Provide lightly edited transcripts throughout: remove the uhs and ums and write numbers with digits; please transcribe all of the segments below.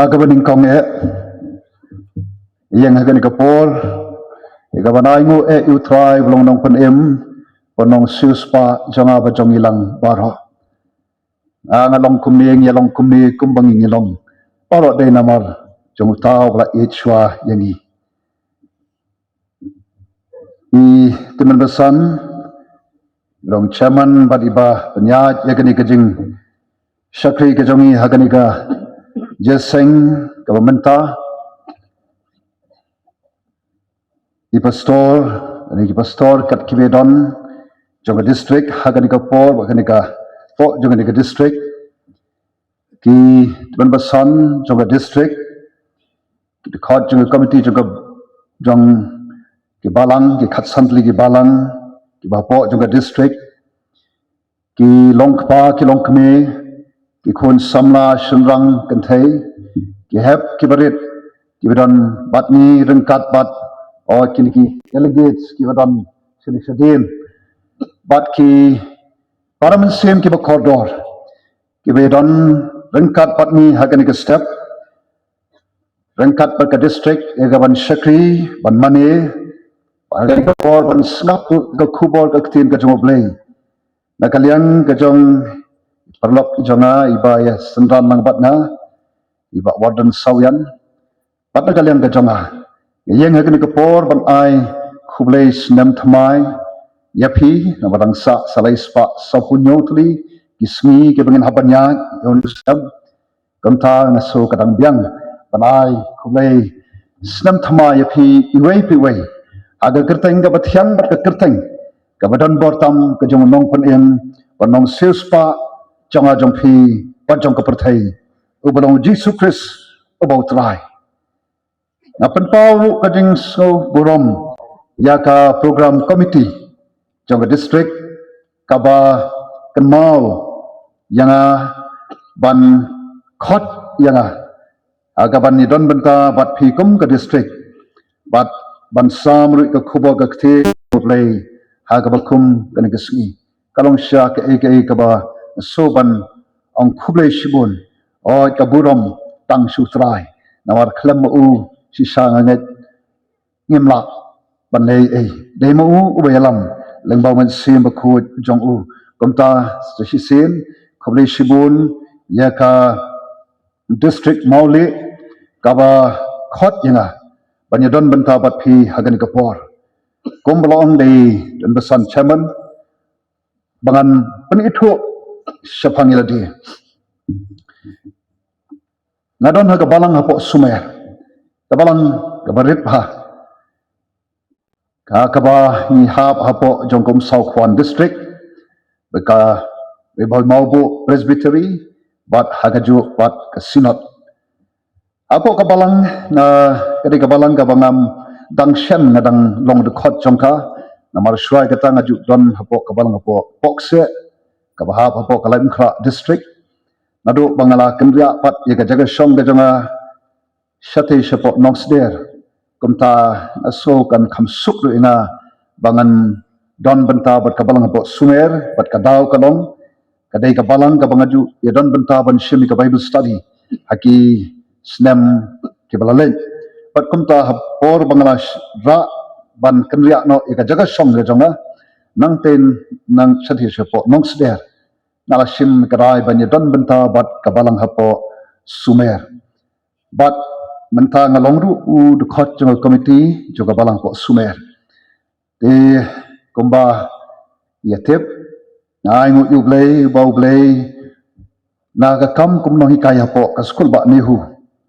hagabaning kong yang hagan kapor igabanay mo utry belong nong panem panong siuspa jonga ba jong ilang baro ngalong kumning yalong kumni kumbanging ilong baro day namar jong tao bla ichwa yangi i timan besan long chairman badiba penyat yagani kajing syakri kajongi hagani ka jeseng kabamenta i pastor kat kibedon jonga district hagani ka por hagani ka po jonga ka district ki timan besan jonga district ki khot jonga committee jonga jong ki balang ki khatsantli ki balang ki bapo jonga district ki longkpa ki longkme ki khun samla shunrang kanthai ki hep ki barit ki badan batni rengkat bat o ki delegates ki badan sedin bat ki parliament sem ki bakordor ki badan rengkat batni hagani ke step rengkat bat ke district egaban syakri ban mane hagani ke por ban snap ke kubor ke tin ke jomoblei na kalian ke jong perlok jonga iba ya sendran nang batna iba warden sawian batna kalian ke jonga yang hagani ke por ban ai kublei senam thamai yapi na badang sa salai spa sapunyo tuli kismi ke bangin habanya yon sab kamta ngaso kadang biang ban ai kublei senam thamai yapi iwei piwei aga kerteng ka bathian bat ka kerteng ka badan bortam ke jong nong panen panong sispa jonga jongpi pajong ka perthai ubalong Jesus Christ about try ngapen pau kading so burom ya ka program committee jonga district kaba kenmau yanga ban khot yanga agaban ni don benta bat phikum ka district bat ban samru ka khubo ka the play hagabakum kan gesgi kalong sya ka ka ba soban ang khublei shibun o kaburom tang sutrai nawar khlam u si sanganget ngimla banlei demo u ubayalam lengbaw man sim bakut jong u komta si sin khublei shibun ya ka district mauli kaba khot yanga banyadon benta bat phi hagan kapor kumbalong dei dan besan chairman bangan penithu syapangila di ngadon ha kabalang hapo sumer kabalang kabarit ha kaba ni hap hapo jongkom South Kwan district beka beboy maubu presbytery bat hagaju bat kasinot apo kabalang na kadi kabalang kabangam dangshen ngadang long de khot jongka namar shwai kata ngaju don hapo kabalang hapo pokse kabahap hapo kalaim khra district nadu bangala kendria pat yaga jaga shong ga jonga shate shapo nongsder kumta aso kan khamsuk ru ina bangan don benta bat kabalang hapo sumer bat kadau kalong kadai kabalang kabangaju ya don benta ban shimi ka bible study haki snem ke balalen pat kumta hapor bangala ra ban kendria no yaga jaga shong ga jonga nang ten nang shate shapo nongsder nalasim kadai banyak don benta bat kabalang hapo sumer bat benta ngalongru u dekhot jonga committee juga balang hapo sumer de kumba yatep ngai ngu yublei bau blei naga kam kumno hikaya hapo ka skul ba nihu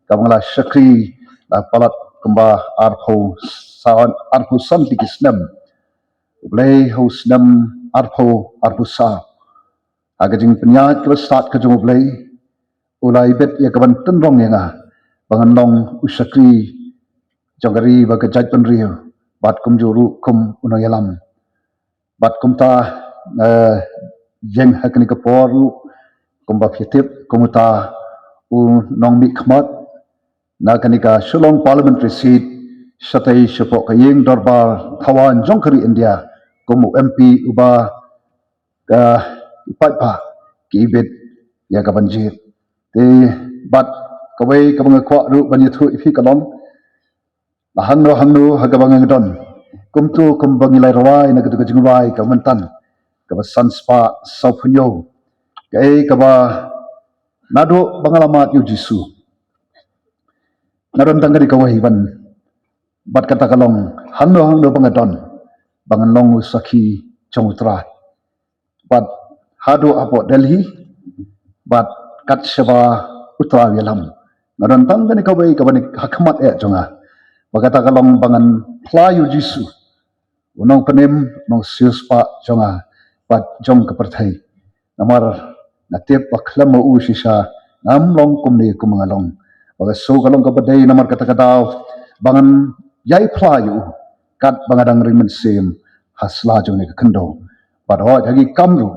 kabangla syakri la palat kumba arpho sam tikisnam blei ho snam arpho sa agajing penyat ke start ke jong blai ulai bet ya kaban tenrong yanga banganong usakri jongari ba kajat penrio bat kum juru kum unoyalam bat kumta jeng hakni ke poru kumba fitip kumuta u nong mi khmat na kanika shulong parliamentary seat satai shapok kayeng darbar thawan jongkari India kumu MP uba ipat pa kibet ya kabanjir te bat kawai kabang kwa ru banyu ifi kalong hangno hagabang ngdon kumtu kumbang ilai rawai na gadu jingwai ka mentan ka sanspa saupunyo kai kaba nado bangalamat yu jisu naron tangga di kawai ban bat kata kalong hangno bangadon bangan long usaki chongtra bat hado apo Delhi bat kat seba utra yalam naron tangga di kawai kabani hakmat jonga bagata kalong bangan playu jisu unong penem nong siuspa jonga bat jong kepertai namar natip paklam u sisa nam long kumni kumangalong baga so kalong kabadai namar kata bangan yai playu kat bangadang rimen sim hasla jong ni kendo bat ho jagi kamru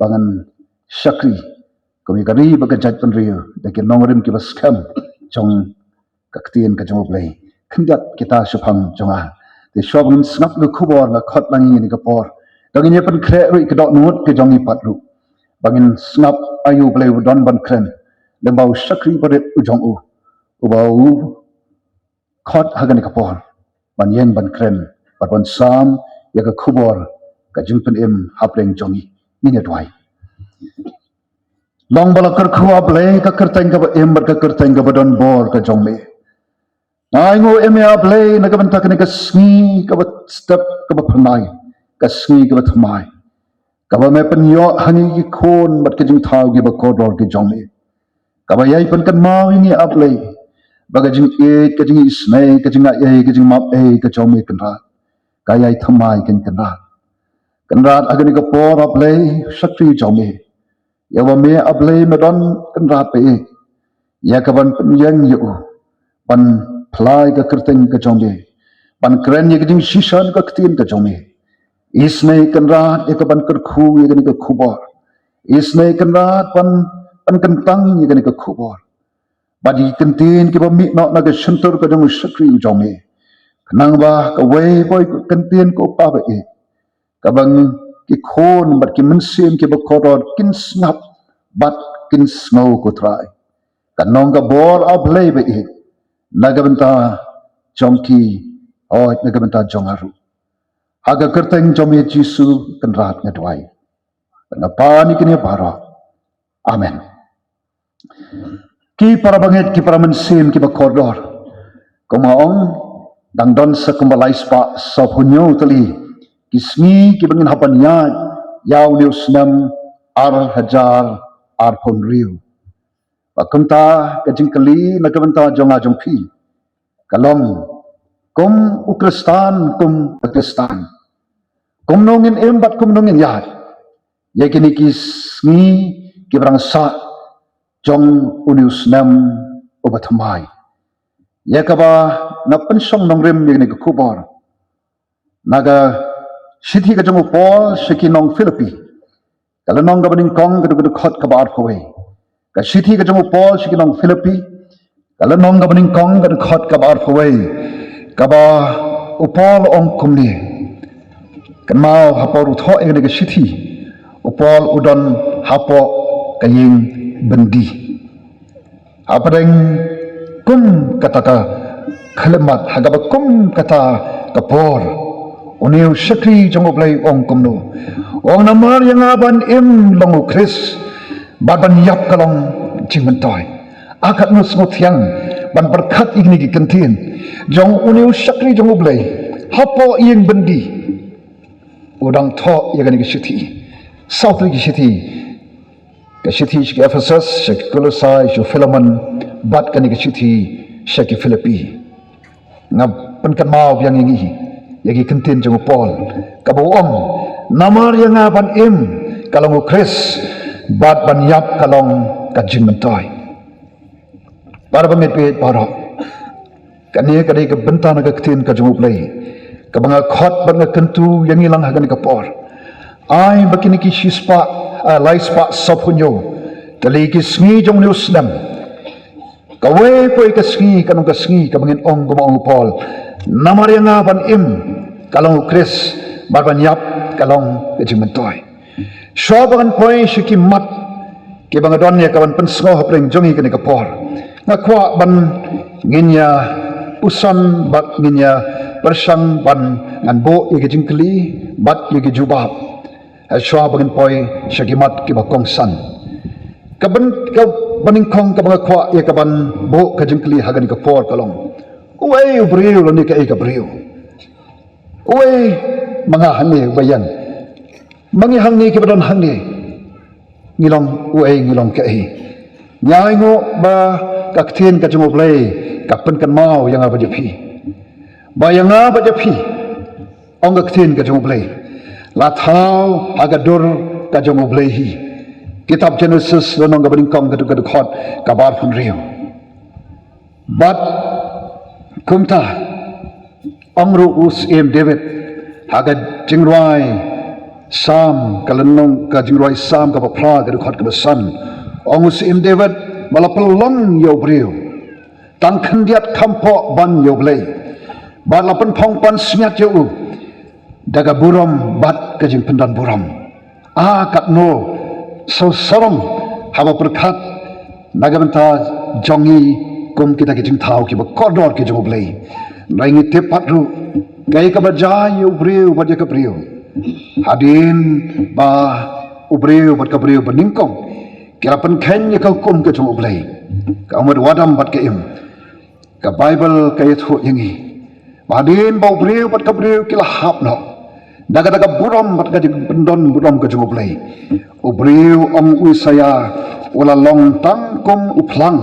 bangan syakri kami kari baga jaj penriu dakin nong rim kibas kam jong kaktien ka jong play kendat kita supang jonga de shobun snap lu kubor na khot langi ni kapor dangin pen kre ri kedok nut ke jongi patlu bangin snap ayu play don ban kren lembau sakri padet ujong ubau khot hagan ni kapor ban yen ban kren ban sam ya ka kubor ka jumpen em hapleng jongi ni dwai long balakar khuwa play ka kerteng ka em bar ka kerteng ka don bor ka jongme Aingo emea play nagabanta ka nagasngi kabat step kabat pernai kasngi kabat mai kaba me penyo hangi ki kon bat kajing thau gi bakodor ki jongme kaba yai pen kan mau ini aplay bagajing kajing isnai kajing ai kajing map ka jongme kanra kayai thamai kanra agani ka por aplay sakri jongme yawa me aplay medon kanra pe ya kaban penyang yu ban Plai ka kerteng ka jongbe ban kren ye gding shishan ka ktin ka jongme isnai kan rat ye ka ban kerkhu ye gani ka khubor isnai kan rat ban kentang ye gani ka khubor badi kentin ki bami no na ka shuntur ka jong sakri jongme kanang ba ka we boy kentin ko pa ba e ka bang ki khon bat ki mensim ki ba koror kin snap bat kin snow ko trai kanong ka bor of lay ba e nagabenta jongki nagabenta jongaru haga kerteng jomi jisu kenrat ngadwai ngapa ni kini bara amen ki para bangit ki para mensim ki bakordor kumaong dangdon sekumbalai spa sapunyo tali kismi ki bangin hapanya yaw niusnam hajar pon riu Bakumta kajing kali nagabanta jonga jongpi kalong kum ukristan kum pakistan kum nongin embat kum nongin yad yakini kisngi kibrang sa jong unius nam obathamai yakaba na pensong nongrim yakini kubor naga sithi ka jong upol sikinong Philippi kalanong gabaning kong gadu khot kabar khoi ka sithi ka jong upol sikinong Philippi kalanong gabaning kong gadu khot kabar khoi kaba upol ong kumni kan mau hapor utho egni ka sithi upol udon hapo kaying bendi apadeng kum kata ka khalemat hagaba kum kata kapor uniu sakri jong uplay ong kumno ong namar yang aban im longu Chris baban yap kalong jingmentoy akat nus ngutiang ban berkat igni ki kentin jong uniu sakri jong ublay hapo iyeng bendi udang tho yagani ki sithi south ki sithi ki Ephesus ki Colossae ki Philemon bat kani ki sithi ki Philippi ngap penkan mau yang ingi yagi kentin jong Paul kabuong namar yang aban im kalong Chris bat ban yap kalong kajin mentoy para bangit pe para kani kadai ke bentana ke ketin ka jong play ka banga khot banga kentu yang ilang hagan ka por ai bakini ki shispa laispa sopunyo tali ki sngi jong nusdam kawe poi ka sngi kanong ka sngi ka bangin ong gumaong Paul namar yang aban im kalong Chris bat ban yap kalong kajin mentoy Shobakan poi shiki mat ki bangadon ya kawan pensngo hapreng jongi kani kapor ngakwa ban nginya usan bat nginya persang ban ngan bo ye jingkli bat ye jubab aswa bangin poi syagimat ki bakong san kaban ka baningkong ka ngakwa ye kaban bo ka jingkli hagan ka por kalong uai ubriu ni ka briu uai mga hangi bayan mangi hangi ki badon hangi ngilong uai ngilong ka nyai ngo ba kaktin ka jumo play kapan kan mau yang apa jepi bayang apa jepi ong kaktin ka jumo play latau agadur ka jumo play hi kitab Genesis lonong ka beningkong ka dukad khot kabar pun rio but kumta ongru us David agad jingruai sam kalenong ka jingruai sam ka pra ka dukad ka besan ongus David malapelong yo brio tang khendiat kampo ban yo blei balapan phong pan snyat yo daga buram bat kajing pendan buram kat no so sorong haba berkat naga benta jongi kum kita kajing tau ki kodor ki jo blei naingi tepat ru gai ka baja yo brio baja ka brio hadin ba ubrio bat ka brio beningkong kira pen kenya kau kum ke cuma belai kau mad wadam bat ke im ka Bible ka yathu yangi badin bau breu bat ka breu kila hap no daga buram bat ka pendon buram ke cuma belai ubreu om usaya ula long tang kum uplang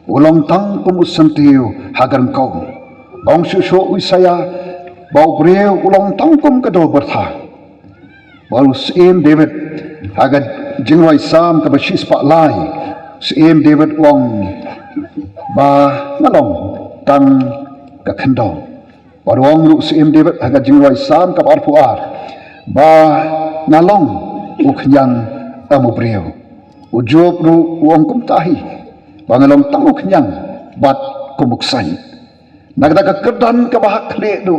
ulong tang kum usantiu hagan kau ong susu usaya bau breu ulong tang kum ke do bertha baru sim David agad jingwai sam ka bashis pa lai sim David wong ba ngalong tang ka khendong warong ru sim David agad jingwai sam ka arpuar ba ngalong uknyang amubreu ujob ru wong kumtahi ba ngalong tang uknyang bat kumuksan nagda ka kerdan ka bahak le du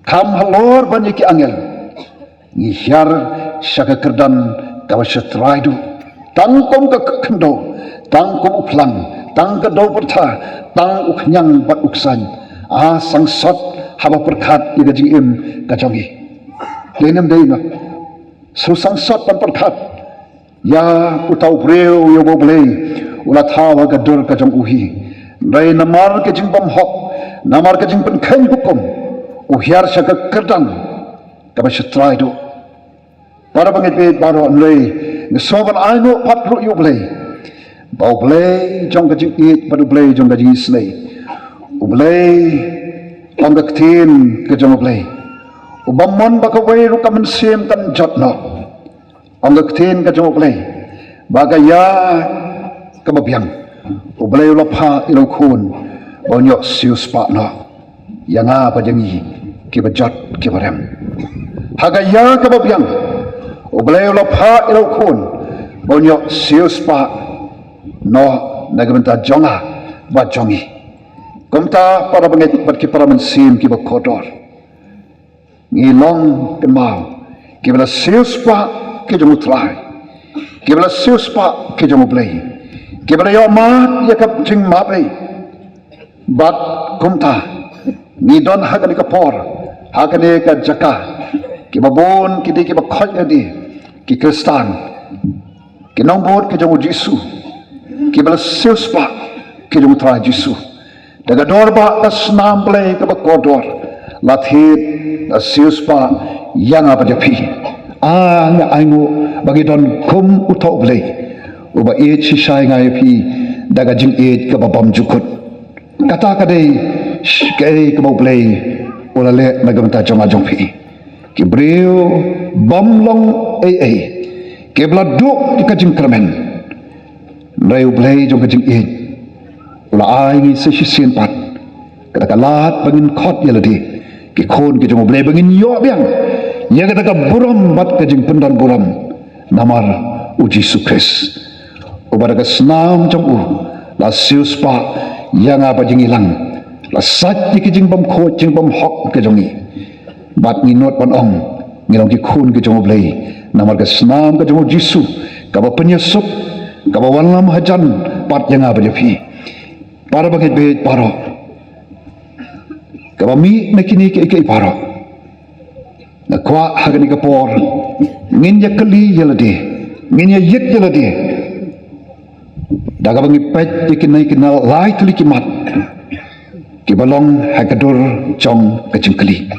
kam halor banyiki angel ngihyar syaka kerdan kawasya teraidu tangkom ke kendo tangkom uplang tang ke do bertha tang uknyang bat uksan sangsot haba perkat ida jingim kajongi lenem deina so sangsot pan perkat ya utau breu yo boblei ula thawa gadur kajong uhi dai namar ke jing bam hok namar ke jing pen khen hukum uhyar syaka kerdan kawasya teraidu para pangit baru anlay nasoban aino patru yu blay bau blay jong kajing it padu blay jong kajing islay ublay ong kaktin kajong blay ubamon bakaway rukaman sim kan jotno ong kaktin kajong blay bagaya kababyang ublay ulapha ilokun bonyok sius pa no yanga pajangi kibajot kibarem hagaya kababyang ublay ulapha ilokun bonyok sius pa no nagamenta jonga ba jongi kumta para bangit bat ki para mensim ki bakodor ngilong kemau ki bala sius pa ki jomu trai ki bala sius pa ki jomu blay ki bala yo ma ya ka jing ma blay bat kumta ni don hagani ka por hagani ka jaka ki babon ki di ki bakhoj adi ki Kristan ki nombor ki jomu Jisu ki bala sius pa ki jomu trai Jisu daga dorba asnam play ka bakodor lathit sius pa yang apa japi nga aingo bagi don kum utau play uba e chisai ngai pi daga jing e ka babam jukut kata kadai kai ka mau play ula le nagamta jonga jongpi ki breu bom long ke bladu ka jing kramen reu play jong ka jing e ula ai ngi se shin pat kata kalat bangin khot yeladi ki khon ki jong blay bangin yo biang ya kata ka buram bat ka jing pendan buram namar uji sukres ubara ka snam jong u la sius pa yang apa jing ilang la sat ki jing bam kho jing bam hok ka jongi bat nginot pan ong ngilong ki khon ki jong blay namar ka snam ka jong Jisu ka ba penyusup ka ba walam hajan pat yang apa japi para bangit behit paro kabami nakini ke paro na kwa hagani kapor ngin ya kali yalade ngin ya yit yalade daga bangi pet ikinai kinal lai tuli kimat kibalong hakadur chong kajingkali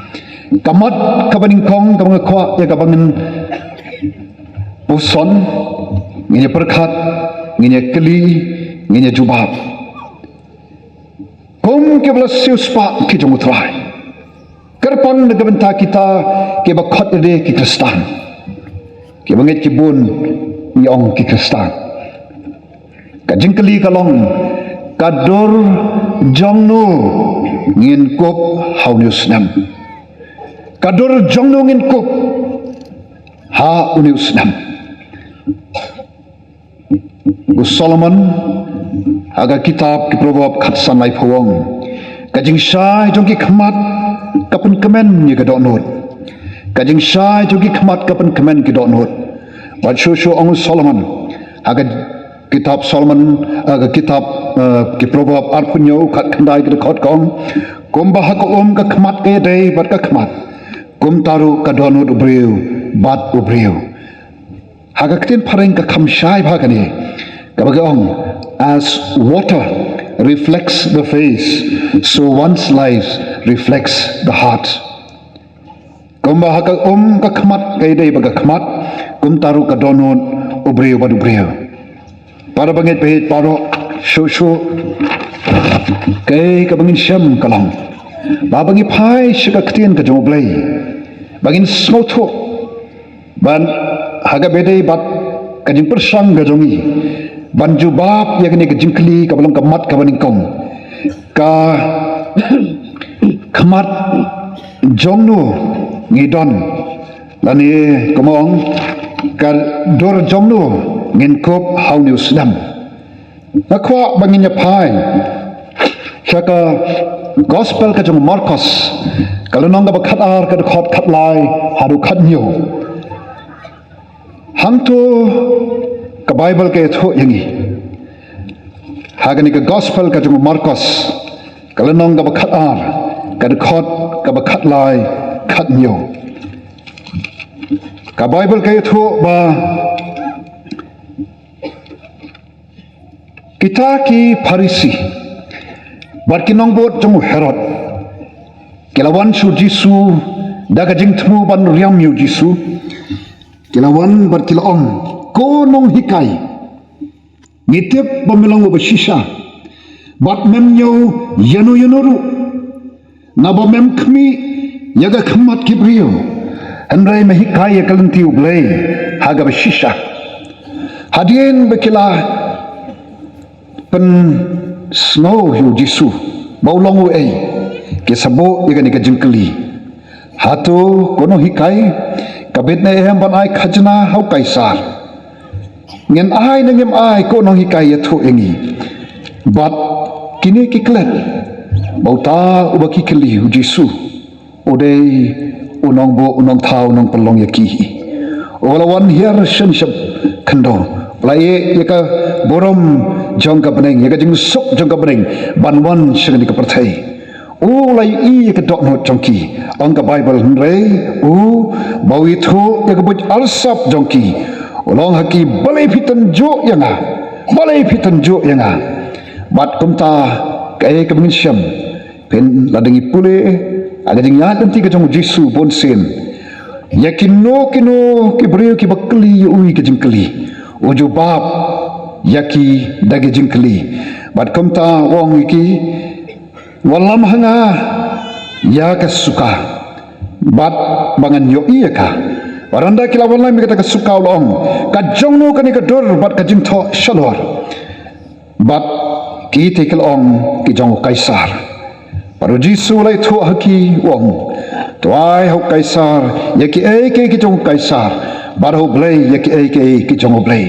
kamat kabaning kong kabang kwa ya kabangin puson ngin ya perkat ngin ya kali ngin ya jubab kum kibla siuspa ki jong utrai kerpang negabenta kita ke bakhat de ki kristan ke bangit ki bun yong ki kristan kajingkali kalong kadur jongnu ngin kop haunius nam kadur jongnu ngin kop ha unius nam Gus Solomon aga kitab ki probab khatsan lai phawang kajing sai jong ki khmat kapun kemen ni ka donot kajing sai jong ki khmat kapun kemen ki donot wa shu ong Solomon aga kitab Solomon aga kitab ki probab arpunyo khat khandai ki khot kong kum bah ko ka khmat ke dei bat ka khmat kum taru ka donot ubreu bat ubreu haga ktin phareng ka khamshai bhagani kabagong as water reflects the face so one's life reflects the heart kumba haka ka khmat kai dei baga khmat kum taru ka donot ubreu bad ubreu para bangit pehit paro shu kai ka bangin syam kalang ba bangi phai shika ktien ka jong blai bangin smotho ban haga bedei bat kajing persang ga jongi banju bab ya kini kejingkli ka balong kamat ka baning kong ka kamat jongnu ngidon lani komong ka dor jongnu ngin kop hauni uslam akwa bangin ya pai saka gospel ka jong Marcos kalau nong ka khatar ka khot khatlai haru khatnyo hangto ka Bible ke tho yangi hagani ka gospel ka jong Marcos kalanong ka khatar ka khot ka khatlai khatnyo ka Bible ke tho ba kita ki Farisi barkinong bot jong Herod kelawan su Jisu daga jing thmu ban riam yu Jisu kelawan barkilaong ko nong hikai ngitip pamilong bashisha bat mem yo yanu yanuru na ba mem khmi yaga khmat kibrio andrai me hikai yakalanti ublay haga bashisha hadien bekila pen snow yu Jisu baulong ei ke sabo yaga ni kajingkli hatu kono hikai kabit na ehem ban ai khajna hau kaisar ngen ai na ngem ai ko nong hikai ya thu engi bat kini ki klet bauta ubaki kli hu Jisu odei unong bo unong thau nong pelong ya ki olawan hier shen shap khando lai ya ka borom jong ka beneng ya ka jing sok jong ka beneng banwan shen ni ka perthai lai i ka dok no jongki ong ka Bible re bawi thu ya ka buj alsap jongki Olong haki balai pitan jo yanga bat kumta kaya kabingin syam pen ladangi pule aga jing yatan ti ka jong Jisu bon sen yakino kibreu ki bakli ui ka jingkli ojo bab yaki dagi jingkli bat kumta wong iki walam hanga ya ka suka bat bangan yo iya ka Waranda kilawan lain kata kesuka ulong kajong no kani kador bat kajing tho shalwar bat ki tekel ong ki jong kaisar paru Jisu lai tho haki wong tuai ho kaisar yaki ke ki jong kaisar baru blai yaki ki jong blai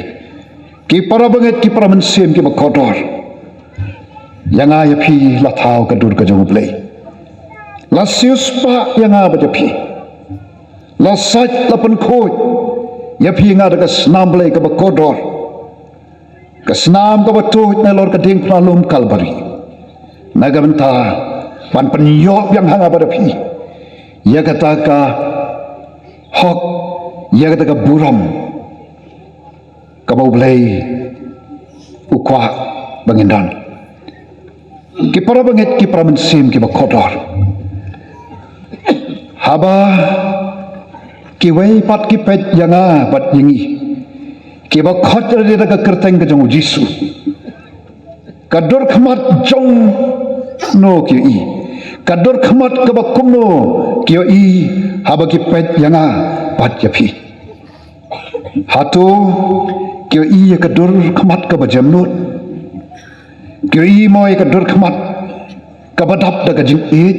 ki para banget ki para mensiem ki bakodor yang ay pi la thau kadur ka jong blai la sius pa yang a ba pi la sat la pen khoi ya pi nga da snam blai ka bakodor ka snam ka batu na lor ka ding plalum kalbari naga benta pan penyok yang hanga pada pi ya kata ka hok ya kata ka buram ka bau belai ukwa bangindan ki para banget ki para mensim ki bakodor haba ki wei pat ki pet yanga pat yingi ki bakot dia ka kerteng ka jong Jisu kador khamat jong no ki i kador khamat ka bakum no ki i haba ki pet yanga pat yapi hatu ki i kador khamat ka bajamnut ki i moi kador khamat ka badap da ka jing it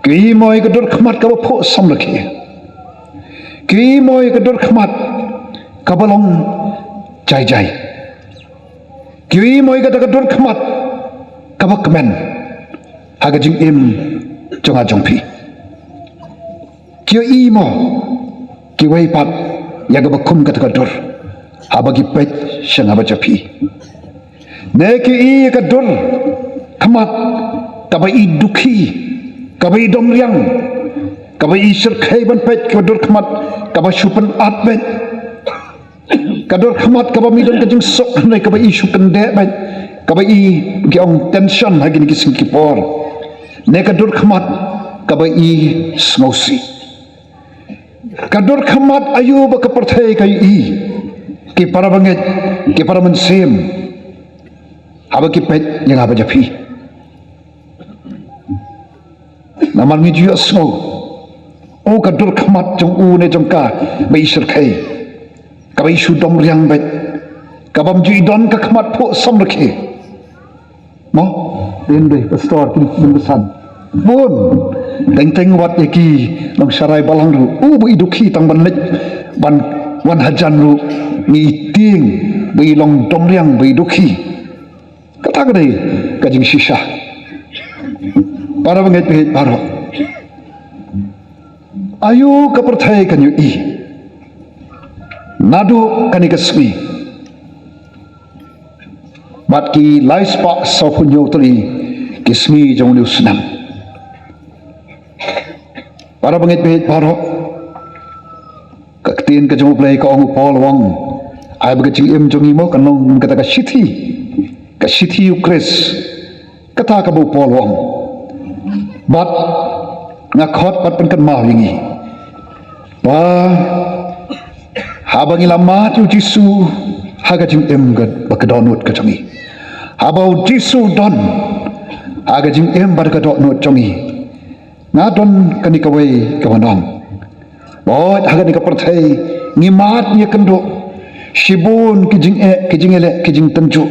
ki i moi kador khamat ka pho sam rakhi ki moi kador khamat ka balong jai jai ki moi kador khamat ka bakmen haga jing im jonga jongpi ki i mo ki wei pat ya ga bakum ka kador habagi pet shanga bajapi ne ki i kador khamat ka bai dukhi ka bai dom liang ka bai sir khai ban pet kador khamat ka ba supan at bet kador khamat ka ba midon ka jing sok nei ka bai supan de bet ka bai ki ong tension hagin ki singkipor ne kador khamat ka bai smosi kador khamat ayu ba ka perthai kai i ki para banget ki para mensim haba ki pet yang haba japi namar ngi ju asmo o kador khamat jong u ne jong ka bai sir khai ka bai su dom riang bet ka bam ju don ka khamat pho sam rakhe mo den dei pastor kin besan bun teng wat ki long sarai balang ru bu idukhi tang ban lek ban wan hajan ru ni ting bai long dom riang bai dukhi kata gede kajing sisa para banget pehit baro ayo ka perthai kan yu i nadu kani kasmi bat ki lais pa sopunyo tri kismi jong lu senam para banget pehit baro kaktin ka jong play ka ong pol wong ai ba jing em jong imo kan long kata ka sithi ukres kata ka bu pol wong bat ngakhot pat pen kan mal wingi ba habangi lama tu Jisu haga jing em gad bakadonut ka jongi habau Jisu don haga jing em bar ka donut jongi na don kani ka wei ka wanong boy haga ni ka perthai ngi mat ni kendo shibun kijing ele kijing tanju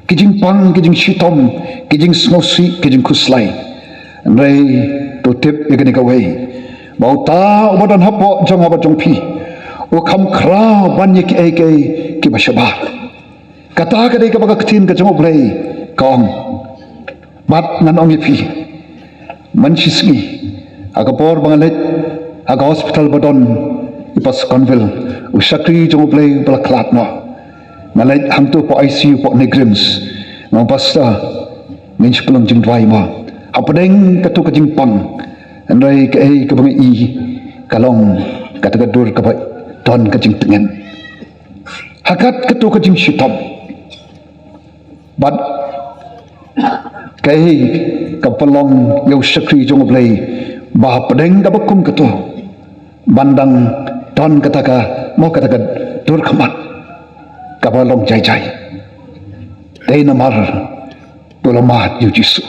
kijing pang kijing shitom kijing smosi kijing kuslai nai to tip igani ka wei bau ta obadan hapo jong aba jong pi o kham khra ban ye ki bashabar kata ka dei ka baka ktin ka jong play kong mat nan ong pi mansisgi aga por bangalet aga hospital badon ipas convil usakri jong play bala klat no ngalait hamtu po ICU po negrims ngong pasta min sepelong jing dwai ma apadeng katu ka jing pang andai ka ei ka bang i kalong kata ka dur ka ba ton ka jing tengen hakat katu ka jing shitom bad ka ei ka pelong yau sakri jong play ba padeng ka bakum katu bandang ton kata ka mo kata ka dur khamat kabalong jai jai dei namar bola mat yu Jisu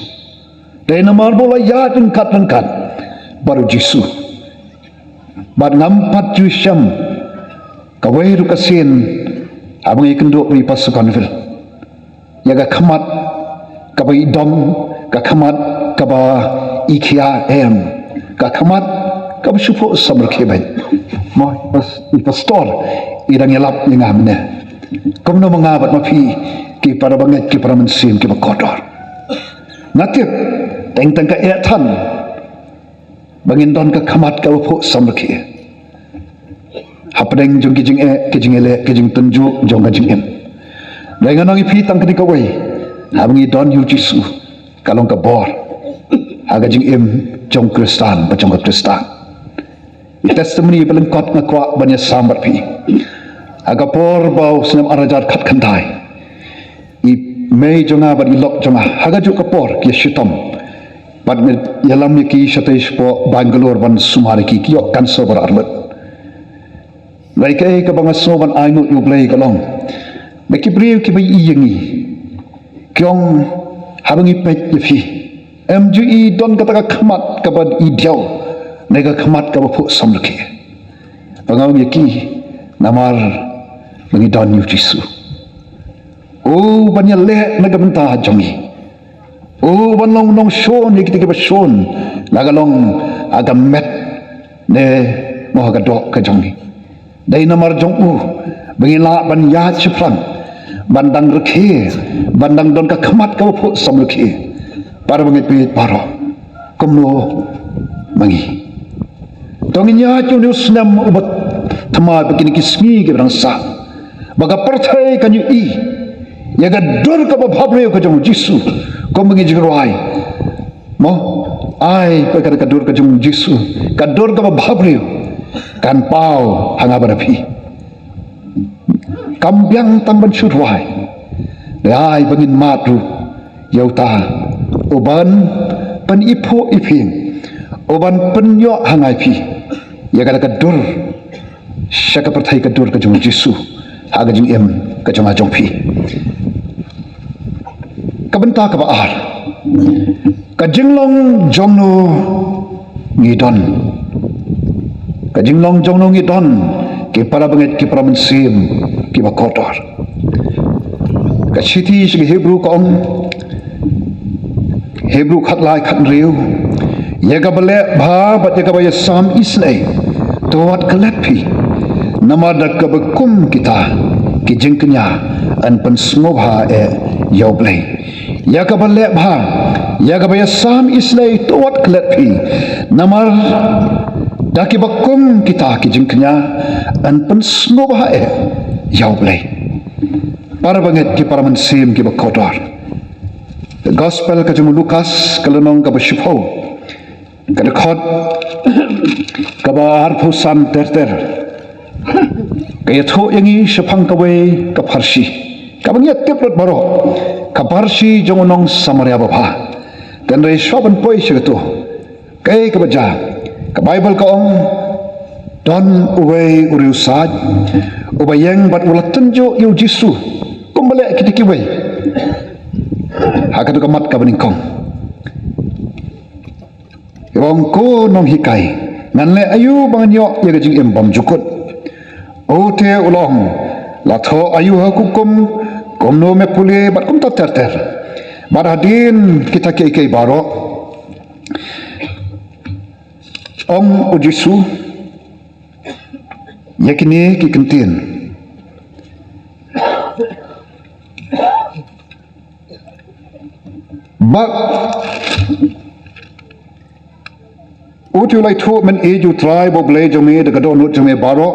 dei namar bola ya lengkat baru Jisu bad ngampat ju syam kawai ru kasin abang ikan duk ri pasukan fil yaga khamat kabai dom ka khamat kaba ikhia em ka khamat kaba supo samar khebay mo pastor irang yalap ningamne kumno mengabat mapi ki para banget ki para mensim ki bakodor natip teng ka etan bangin don ka khamat ka pho samrakhi hapdeng jong kijing ele kijing tunju jong ka jing em lengan ngi pi tang ka wei habangi don yu Jisu kalong ka bor haga jing im jong Kristan ba jong Kristan testimony belengkot ngakwa banyak sambat pi aga por bau senam arajar khat khandai i mei jonga ba ilok jonga haga ju kapor ki shitom bad me yalam ki shatai spo Bangalore ban sumari ki yo kanso bar arbat lai kai ka bang so ban ainu yu blai kalong me ki briu ki bai yengi kyong habangi pet fi MGE don kata khmat ka bad i diao nega khmat ka phu samlaki bangaw ki namar bangi don yu jisu oh banya le naga benta jongi oh banong nong shon ni kita ke shon nagalong agam met ne moh ga dok ka jongi dai namar jong bangi la ban ya chipran bandang rekhe bandang don ka khmat ka phu samlaki para bangi pi paro komno mangi tonginya chu ni snam ubat thama begini kismi ke rangsa baga perthai kanyu i yaga dor ka bhabre ka jong jisu kom bangi jigroi mo ai ka ka dor ka jong jisu ka dor ka bhabre kan pau hanga barapi kambyang tamban surwai ai bangin matru yauta uban pan ipo ipin uban penyo hangai pi ya ka dur syaka perthai ka dur ka jong jisu haga jing em ka jong ajong pi ka benta ka baar ka jinglong jongno ngidon ka jinglong jongno ngidon ki para banget ki para mensim ki ba kotor ka chiti sig Hebrew ka ong Hebrew khat lai khat riu yaga bale bha bat yaga ba sam isnai towat kalepi namada ka bekum kita ki jengknya an pen smobha e yoblei yaga bale bha yaga ba sam isnai towat kalepi namar daki bekum kita ki jengknya an pen smobha e yoblei para banget ki para mensim ki bakotor the gospel ka jung Lukas kalonong ka bashipho ka khot ka bar phusan ter kaya tho yangi shapang ka we ka pharsi ka bangi teplot baro ka parsi jongonong samaria baba kan re shoban poi shigto kay ka baja ka bible ka ong don uwe uriusad ubayang bat ulatan jo yu jisu kumbale kitikiway hakatu kamat ka beningkong Ibang ko nong hikay nganle ayu banganyo yaga jing embam jukut ote ulong latho ayu hakukum komno me pule bat kum ter baradin kita kay baro ong ujisu yakini ki kentin bak utu lai thu men eju try bo ble jong me daga don jong me baro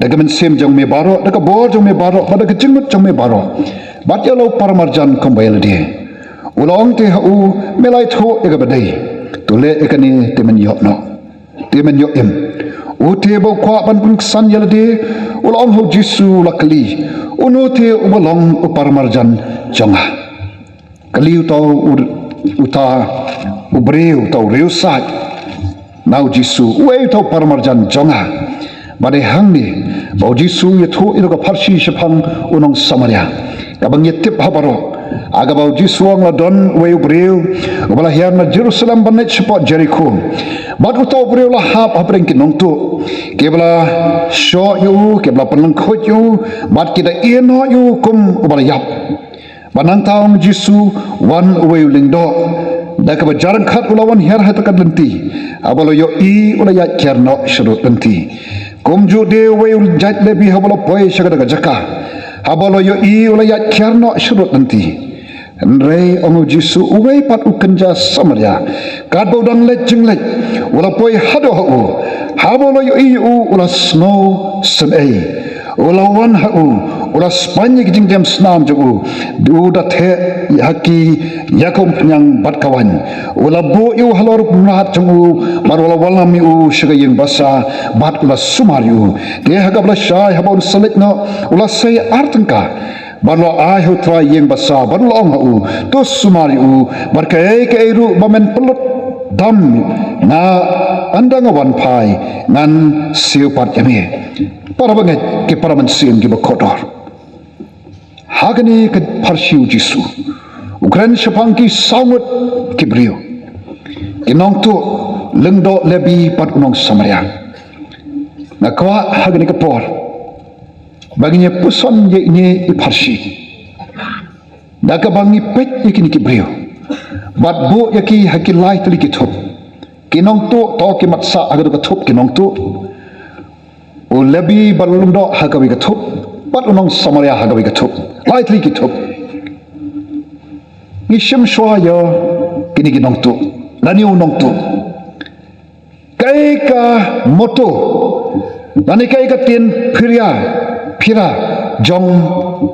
daga men sim jong me baro daga bor jong me baro daga jingmut jong me baro bat yalo paramarjan kombail de ulong te hu me lai thu daga badai tule ekani te men yo no te men yo em ute bo kwa ban pun san yalade ulong ho jisu lakali unote ubalong uparamarjan jonga kali utau uta ubreu tau reusat nau jisu uwe tau paramarjan jonga bade hangni bau jisu yathu iroga parsi shapang unong samaria kabang yetip habaro aga bau jisu ang ladon uwe ubreu ubala hiar na Jerusalem banet shapot Jericho bad utau ubreu la hap hapreng kinong tu kebla sho yu kebla penang khot yu bad kita ino yu kum ubala yap banang taong jisu wan uwe lingdo daka ba jarang khat ulawan hiar hatakan lenti abalo yo I ula ya kerno shurut lenti kumju de uwe jat lebi habalo poi shagada jaka abalo yo I ula ya kerno shurut lenti Nrei ongo jisu uwe pat ukanja samaria kadbo dan lejing lej ula poi hado hu habalo yo I ula snow sem ulawan hau ula spanya kijing jam senam jugu udah the haki yakum yang bat kawan ula bo yu halor punat jugu marwala wala mi u shagayeng basa bat ula sumar yu dia hagabla syai habon selit no ula say artengka barlo ahu tra yeng basa barlo ong hau tos sumar yu barkai kairu bamen pelut dam na andang awan pai ngan siupat yami para banget ke para mensim ki bakodor hagani ke parsiu jisu ukran shapangki sawut kibrio inong tu lengdo lebi pat unong samaria nakwa hagani ke por baginya puson ye ini iparsi nakabangi pet ikini kibrio bat bu yaki hakilai tali kitop kinong tu to ki matsa agar kitop kinong tu o lebi balumdo hagawi kitop bat unong samaria hagawi kitop lai tali kitop ngishim shwa yo kini kinong tu lani unong tu kai ka moto lani kai ka tin pira jong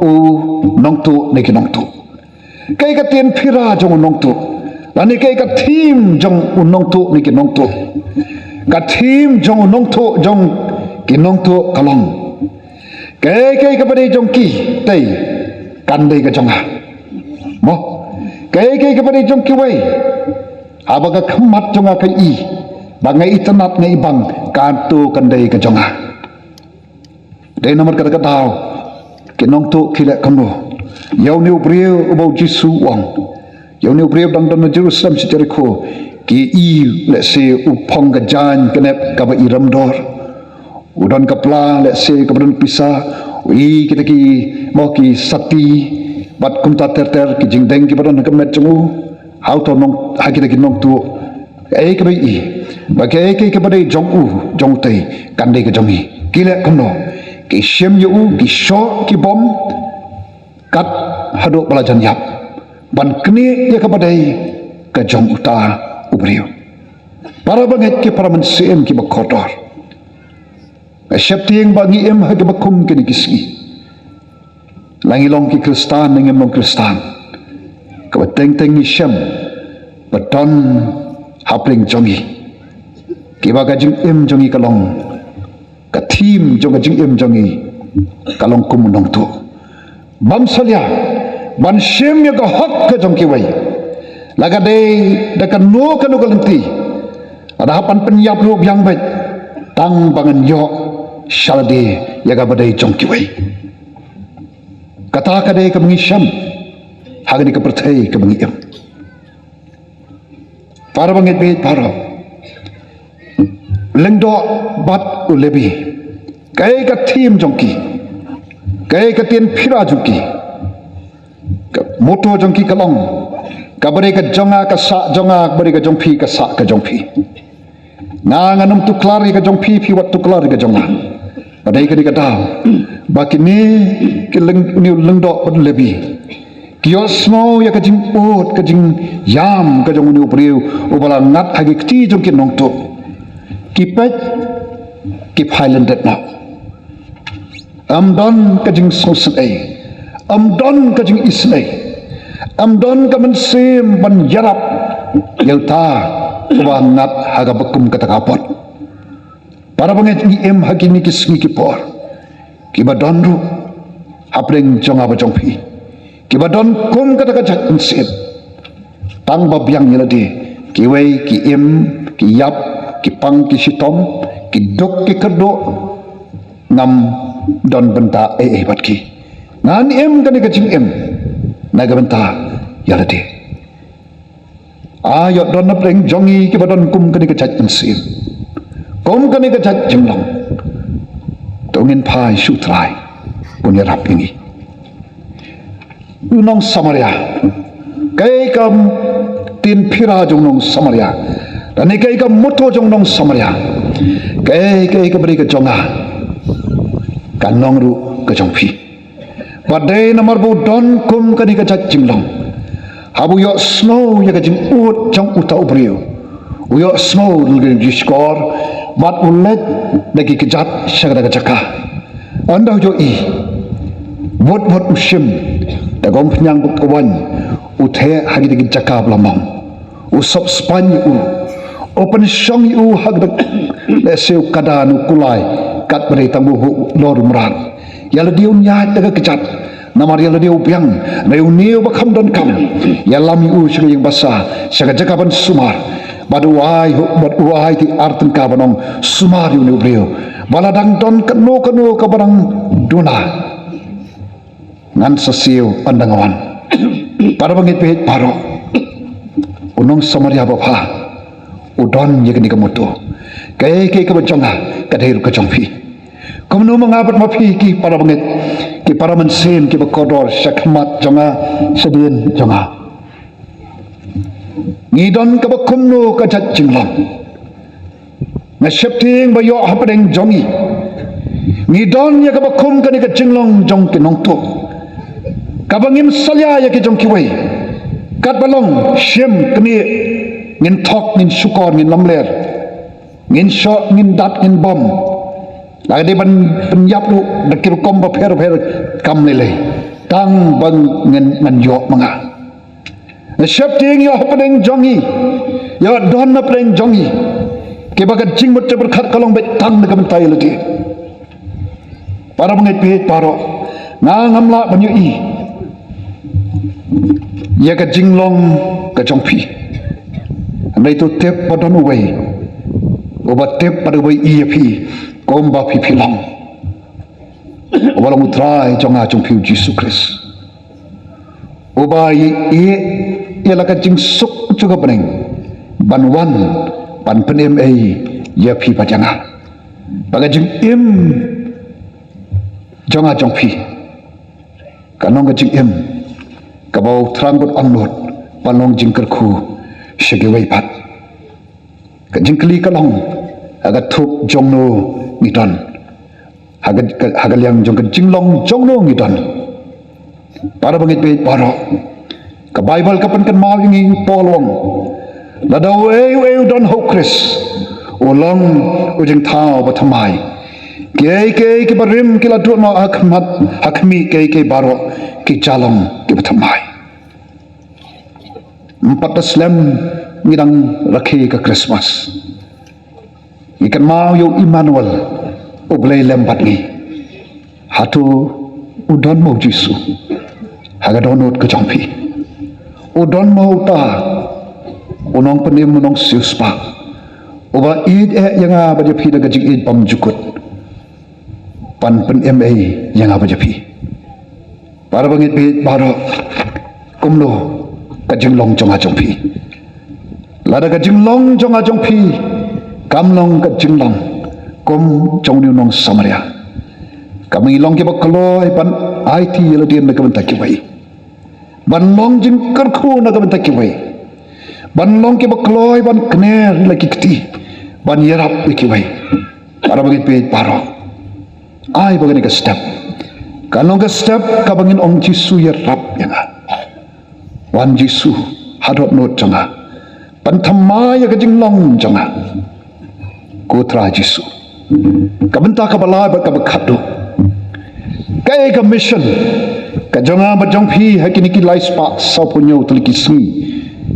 u nong tu ne kinong tu kai ka tin pira jong nong tu lani kai ka thim jong unong tu ni ki nong tu ka thim jong nong tu jong ki nong tu kalong kai ka bade jong ki tai kan dei ka jong ha mo kai ka bade jong ki wei abaga khamat jong ka i bangai itanat ngai bang kan tu kan dei ka jong ha dei nomor ka ka dau ki nong tu ki le kamno yau ni ubriu ubau jisu wang yau ni ubriu dang dan Jerusalem si Jericho ki i le se upong ka jan kenep ka ba iram dor udon ka pla le se ka badon pisa i kita ki mo ki sati bat kumta ter ki jingdeng ki badon ka met chungu how to nong ha kita ki nong tu ai ka ba i ba ke ka ba dei jong u jong tei kan dei ka jong i ki le kamno ki shem yu ki sho ki bom kat haduk belajan yap ban kini ya kepadai ke jong uta ubriu para banget ki para mensim ki bakotor asyapti yang bagi em hagi bakum kini kisgi langi long ki kristan dengan long kristan ke teng ni syam baton hapling jongi ki baga jing em jongi kalong ka tim jonga jing em jongi kalong kumunong tu bam salia ban shem ya ka hak ka jong ki wai laga dei da kan no ka no galenti ada hapan penyap lu yang baik tang bangan yo syalade ya ga badai jong ki wai kata ka dei ka mengisham hagani ka pertai ka mengiyam para bangit be para lengdo bat ulebi kai ka tim jong ki kai ka tien phira juki moto jongki kalong kabare ka jonga ka sa jonga kabare ka jongpi ka sa ka jongpi na nganum tu klari ka jongpi phi wat tu klari ka jonga padai ka dikata bakini ki leng do pod lebi kiosmo ya ka jing pot ka jing yam ka jong ni upriu ubala ngat hagi kti jongki nong tu ki pet ki highlanded now amdon ka jing sosai amdon ka jing isnai amdon ka mensim ban yarap yauta wangat haga bekum kata kapot para banget ni em hakini kisngi kipor kibadon ru hapreng jong aba jong pi kibadon kum kata kajak mensim tang babyang nyeladi kiwei ki em ki yap ki pang ki sitom ki dok ki kerdo ngam don benta bat ki nan em kani kacing em naga benta yalade ayo don napreng jongi ki badon kum kani kacak ensim kum kani kacak jemlang tongin pai sutrai punya rapingi unong samaria kai kam tin phira jong nong samaria dan kai kam moto jong nong samaria kai ka beri ka jonga kanong ru ka jong phi badai nomor bu don kum kani ka chat jimlong habu yo snow ya ka jing ut jong uta ubriu yo snow lgen jiskor bat ulet dagi kejat syagada ka jaka anda jo I wot usim da gom penyang buk kawan uthe hagi dagi cakap lamang usop span open song hag le seu kadanu kulai kat beri tamu lor meran yala diu nyat daga kecat namar yala diu biang neu neu bakam don kam yalami sega yang basah sega jakaban sumar baduai ti arten kabanong sumar yu brio baladang don keno kabarang duna ngan sesiu pandangawan para bangit pihit paro unong samaria bapa udon yekni kamuto kay kabajonga kadhiru kajongpi kumno mangabat mapi ki para bangit ki para mensin ki bakodor syakmat jonga sedien jonga ngidon kabakumno kajat jinglong na syepting bayo hapadeng jongi ngidon ya kabakum kani ka jinglong jong kinong to kabangim salya ya ki jong kiwei kat balong shem kami ngin thok ngin sukor ngin lamler ngin shot ngin dat ngin bom la de ban penyap lu dekir kom ba pher kam lele tang bang ngan yo manga shapting yo hapadeng jongi yo don na peng jongi ke baga jingmut berkhat kalong bet tang na kam tai lagi para bangit pihit paro na ngamla banyu I ya ka jinglong ka jongpi andai tu tep padon uwei obat tep pada uwei pi komba pi long walang utrai jonga jongpi Yesus Kristus obai ia ka jing suk juga peneng banwan pan penem ya pi pajanga baga jing jonga jongpi kanong ka jing kabau trangut onlot palong jingkerku segewai pat ka jingkli kalong aga thup jongno ngidon haga liang jong ka jinglong jongno ngidon para bangit be paro ka bible kapan kan mau ingi polong ladaw don ho Chris ulong ujing thao bathamai ke barim kila tu no hakmi ke baro ki jalong ki bathamai 4 Islam ngidang rakhi ka Christmas ikan mau yo Emmanuel oblay lembat ni hatu udon mo Jisu haga donot ka jongpi udon mo ta unong penim unong siuspa uba id yang ba japi daga jing id pam jukut pan yang apa japi para bangit bit baro kumlo kajinglong jonga jongpi lada kajinglong jonga jongpi kamlong kajinglong kum jongni nong samaria kami long ke bakaloy pan IT yeladian na kaman takiwai ban long jing kerku na kaman takiwai ban long ke bakaloy ban kner lagi kiti ban yerap ikiwai para bangit bit baro ai bagani ka step kanong ka step kabangin ong Jisu yerap yang wan Jisu hadot not jonga pantamaya ka jinglong jonga kutra Jisu kabenta ka balay ba ka bakado kay ka mission ka jonga ba jongpi hakini ki life spa sa punyo tuliki sui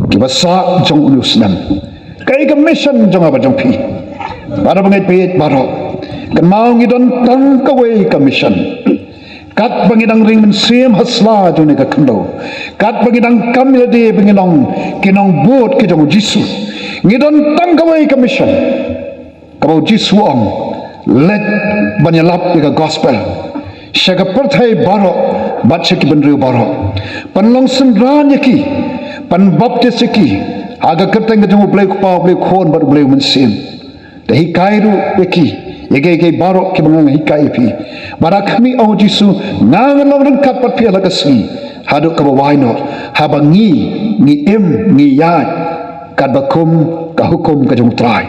ki basa jong unusnam kay ka mission jonga ba jongpi para bangit pit baro kan mau ngidon tang kaway ka mission kat bangidang ring mensim hasla jone ka kendo kat bangidang kamilade bangidang kinong bot ki jong Jisu ngidon tang kaway ka mission kabau Jisu ang let banyalap ka gospel syaga perthai baro batse ki benriu baro panlong sendran yaki pan baptis yaki aga kerteng jong blai ku pa blai khon bar blai mensim dahi kairu yaki yage baro ki bangang hikai pi barakmi au Jisu nangalong rang kat pat pia lagasni hadu ka bawaino habangi ni ni ya kat bakum ka hukum ka jong trai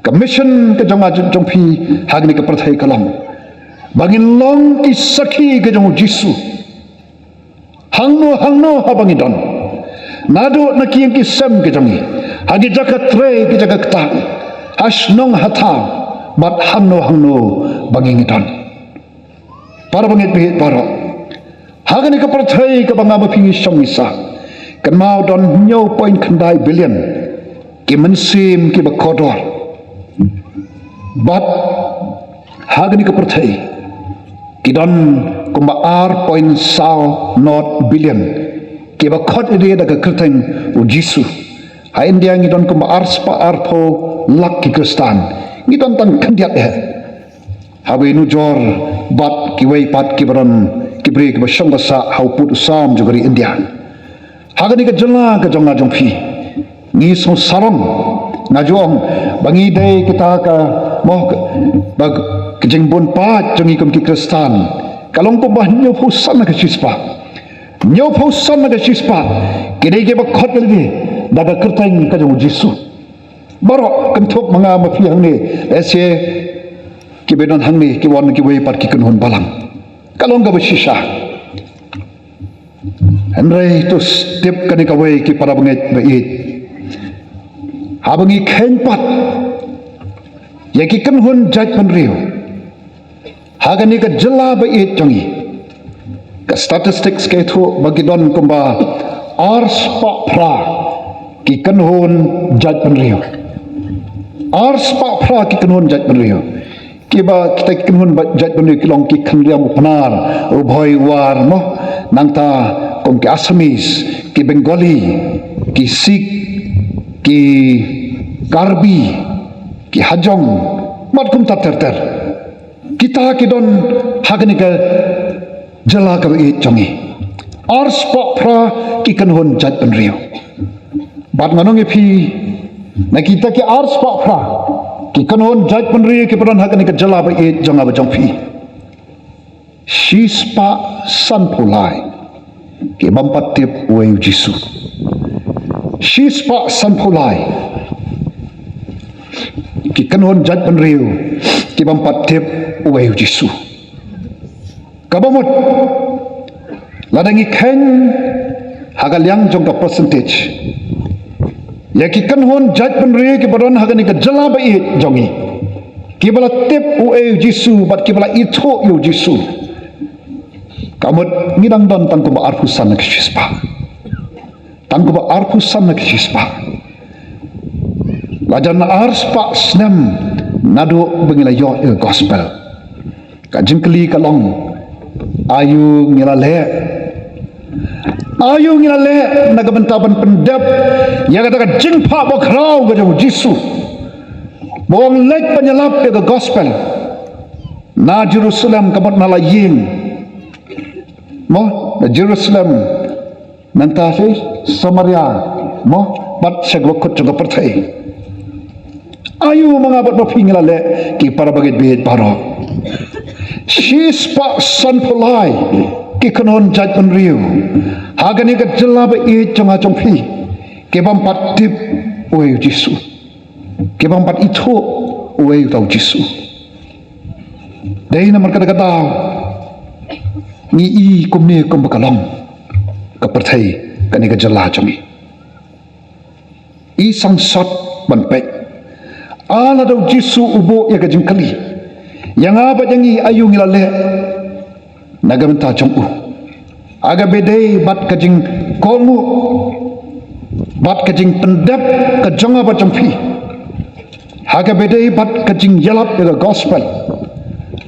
ka mission ka jong jong pi hagni ka prathai kalam bangin long ki sakhi ka jong Jisu hangno habangi don nado nakiyang ki sem ka jongi hagi jaka tre ki jaka kta asnong hatha bat hangno bangingitan para bangit bihit baro hagani ka perthai ka banga mapingi songisa kan mau don nyo point khandai billion ki mensim ki bakodor bat hagani ka perthai ki don kumba ar point sao not billion ki bakot ide daga kerteng u jisu ha india ngi don kumba ar spa ar pho lak ki kristan ngi don tang khandiat he habe nu jor bat ki wei pat ki baron ki bre ki basong basa hau put sam jogari india hagani ka jala ka jonga jongphi ngi so sarong ngajong bangi dei kita ka moh bag kejeng bon pat jongi kom ki kristan kalong ko bah nyo phusan ka sispa nyo phusan ka sispa kidei ke bakhot le daga kerteng ka jong jisu baro kan thop manga ma phi hang ne ese ki bedon hang ne ki won ki wei pat ki kun hon balang kalong ka basisha Henry to step kani ka wei ki para banget bait habangi khen pat ya ki kan hon jaj pan riu hagani ka jala bait jongi ka statistics ke thu bagidon kumba ars pa phra ki kan hon jaj pan riu ars pa phra ki kan hon jaj pan riu kiba kita kan hon jaj pan riu kilong ki khan riam upnar o bhoi war mo nangta kom ki Assamese ki Bengali ki Sikh ki Karbi ki Hajong mat kum ta ter kita ki don hagani ka jala ka e chongi ar spot pra ki kan hon jat pan riu bat nganong e phi na kita ki ar spot pra ki kan hon jat pan riu ki padan hagani ka jala ba e jonga ba jong phi shispa san pulai ki bampat tip wei jisu shispa san pulai ki kanon jat pan riu ki bampat tip wei jisu kabamot ladangi khen hagalyang jong ka percentage ya ki kanon jat pan riu ki baron hagani ka jala ba it jongi ki bala tip wei jisu bat ki bala itho yo jisu kamot ngidang don tangko ba arpusan na kisispa tangko ba arpusan na kisispa lajan na arspa snem nado bengila yo il gospel ka jingkli kalong ayu ngilale nagabentaban pendep ya kata ka jingpa ba krau ga jo jisu bong lek panyalap ga gospel na Jerusalem kamot nalaying mo na Jerusalem nanta si Samaria mo bat sagwakot juga perthai ayu mga bat mapingila le ki para bagit bihit paro shispa san pulai ki kanon jaj pan riu hagani ka jala ba e chonga chongphi ke bampat tip oi jisu ke bampat itho oi tau jisu dei na marka ka tao ni i kumne kum bakalong ka perthai kani ka jala chongi i sangsat ban pe ala do jisu ubo ya ka jingkali yang apa jangi ayu ngilale nagamenta chongu aga bedei bat ka jing kolmu bat ka jing pendap ka jonga ba chompi aga bedei bat ka jing yalap ya gospel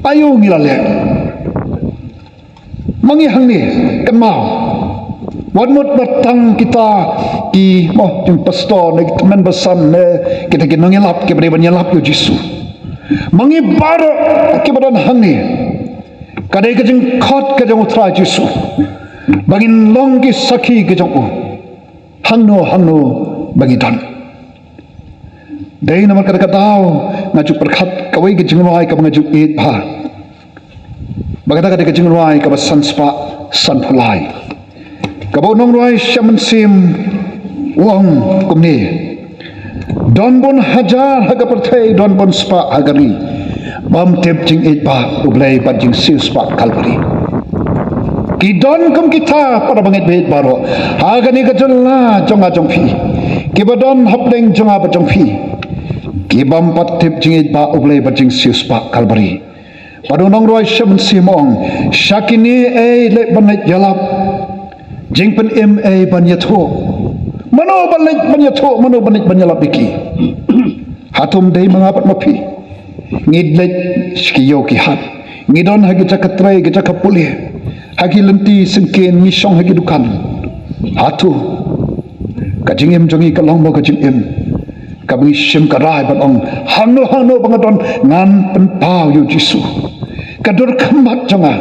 ayu ngilale mangi hangni kemau wan mot batang kita ki moh jeng pastor ne teman besan ne kita ki ngelap ke bre nyelap yo jisu mangi bar ki badan hangni kadai ke jeng khot ke jeng utra jisu bangin long ki sakhi ke jeng hangno bagi dan dai namar kada tau ngaju perkhat kawai ke jeng rai ka ngaju it ba bagada ka jeng rai ka basan spa san pulai kabau nong rai shaman sim wang kumni don bon hajar haga perthai don bon spa hagari bam tep jing it ba ublai ba jing sil spa kalvari ki don kum kita para bangit bet baro hagani ka jalla jonga jongphi ki badon hapleng jonga ba jongphi Kibam patip jingit ba ublay ba jing sius pa kalbari. Padunong roy siya simong syakini le banay yalap jing pen banyato mano banyato mano banyalap biki hatum day mga pat mapi ngidlet skiyo ki hat ngidon hagi cakatray gi cakapuli hagi lenti sengken misong hagi dukan hatu kajing jongi kalong mo kajing kabing sim karai bat ong hano bangadon ngan penpau yu jisu kadur kamat jonga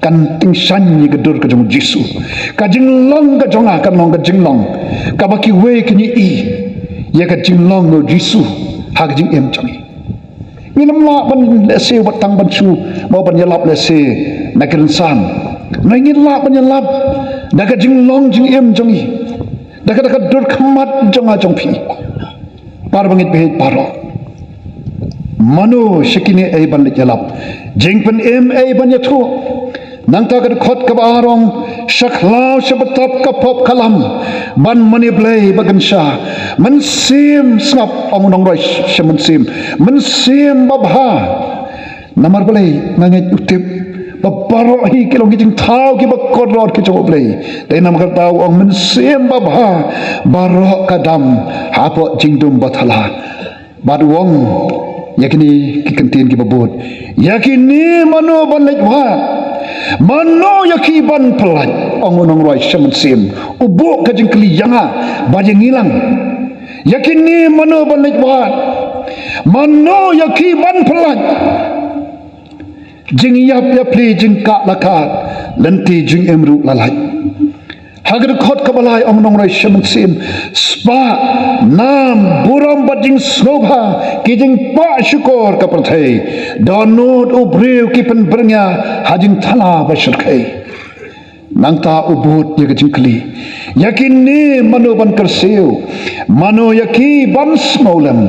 kan tingsan ni kadur ka jong jisu kajing long ka jonga kan long ka jing long kabaki we kini ya ka jing long no jisu ha jing jongi minam la ban lese batang bansu mau ban yalap lese nakren san nangin la ban yalap daga jing long jing jongi daga dur kamat jonga jongpi par bangit behit paro manu shikini ban yalap jing pen ban yathu nang ta ka khot ka barong shakhlaw shabatap ka pop kalam ban mani blay bagansha man sim snap amunong roy shaman sim man sim babha namar blay nangit utip babaro hi kilong giting thau ki bakor rod ki chob blay dai nam ka taw ang man sim babha baro kadam hapo jingdum bathala badwong yakini kikantin ki babot yakini mano banlek wa mano yaki ban pelat ongonong roy shaman sim ubu ka jing kli yanga bajeng hilang yakini mano banlek wa mano yaki ban pelat jing yap pli jing ka lakat lenti jing emru lalai hagar khot kabalai ongonong roy shaman sim spa nam buram bajing snobha kijing pa syukur ka perthai donut ubriu ki pen bernya hajing thala basyarkai nangta ubut ya kijing kli yakini mano ban kersiu mano yaki ban smaulam